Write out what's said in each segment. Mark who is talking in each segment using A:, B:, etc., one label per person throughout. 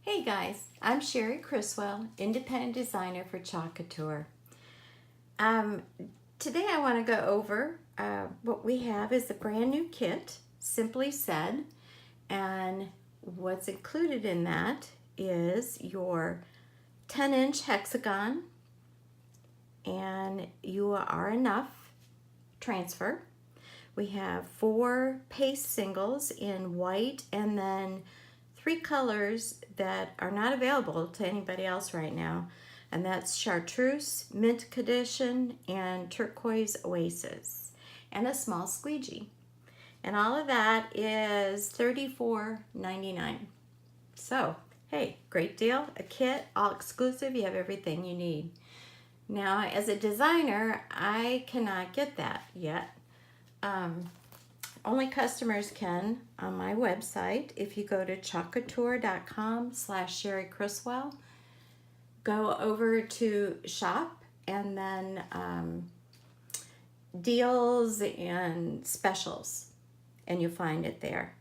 A: Hey guys, I'm Cherie Criswell, independent designer for Couture. Today I want to go over what we have is a brand new kit, Simply Said, and what's included in that is your 10-inch hexagon and You Are Enough transfer. We have 4 paste singles in white and then 3 colors that are not available to anybody else right now, and that's Chartreuse, Mint Condition, and Turquoise Oasis, and a small squeegee. And all of that is $34.99. So, hey, great deal, a kit, all exclusive, you have everything you need. Now, as a designer, I cannot get that yet. Only customers can on my website. If you go to chocouture.com/Cherie Criswell, go over to shop and then deals and specials, and you'll find it there.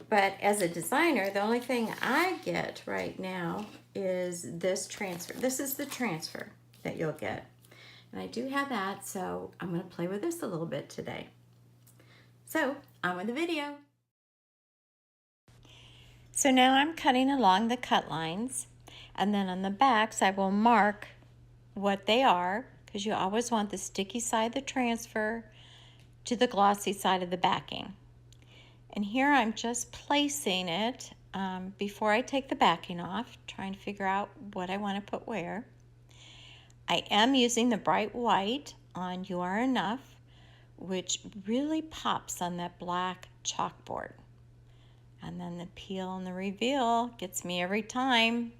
A: But as a designer, the only thing I get right now is this transfer. This is the transfer that you'll get. And I do have that, so I'm going to play with this a little bit today. So, on with the video. So now I'm cutting along the cut lines, and then on the backs I will mark what they are, because you always want the sticky side of the transfer to the glossy side of the backing. And here I'm just placing it before I take the backing off, trying to figure out what I want to put where. I am using the bright white on You Are Enough, which really pops on that black chalkboard. And then the peel and the reveal gets me every time.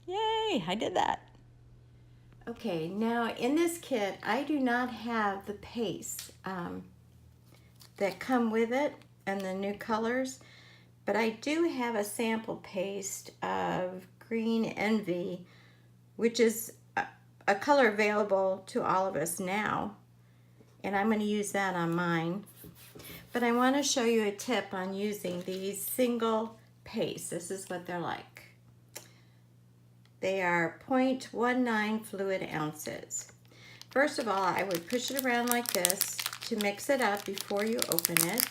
A: Yay, I did that. Okay, now in this kit, I do not have the pastes that come with it and the new colors, but I do have a sample paste of Green Envy, which is a color available to all of us now. And I'm going to use that on mine. But I want to show you a tip on using these single pastes. This is what they're like. They are 0.19 fluid ounces. First of all, I would push it around like this to mix it up before you open it.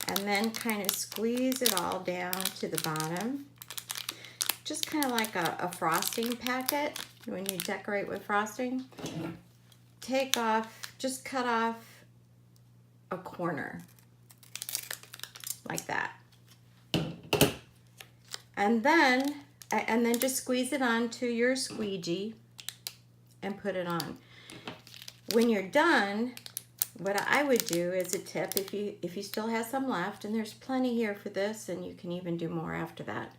A: And then kind of squeeze it all down to the bottom. Just kind of like a frosting packet when you decorate with frosting. Take off, just cut off a corner like that, and then just squeeze it onto your squeegee and put it on. When you're done, what I would do as a tip, if you still have some left, and there's plenty here for this, and you can even do more after that,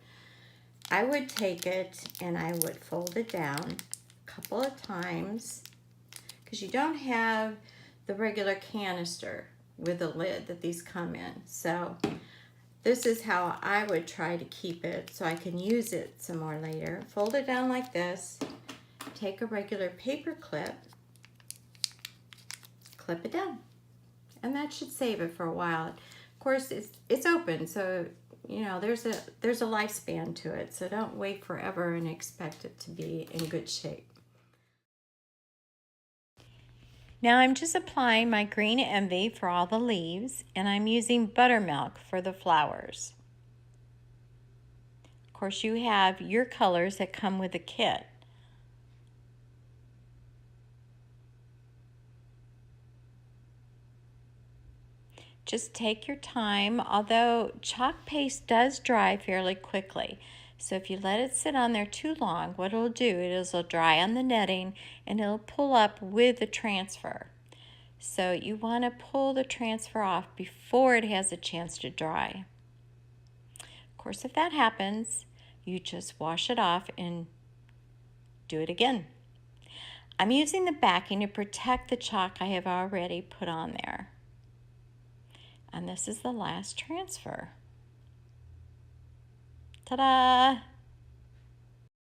A: I would take it and I would fold it down a couple of times, because you don't have the regular canister with a lid that these come in. So this is how I would try to keep it so I can use it some more later. Fold it down like this, take a regular paper clip, clip it down, and that should save it for a while. Of course, it's open, so you know there's a lifespan to it, so don't wait forever and expect it to be in good shape. Now I'm just applying my Green Envy for all the leaves, and I'm using buttermilk for the flowers. Of course, you have your colors that come with the kit. Just take your time, although chalk paste does dry fairly quickly. So if you let it sit on there too long, what it'll do is it'll dry on the netting and it'll pull up with the transfer. So you want to pull the transfer off before it has a chance to dry. Of course, if that happens, you just wash it off and do it again. I'm using the backing to protect the chalk I have already put on there. And this is the last transfer. Ta-da!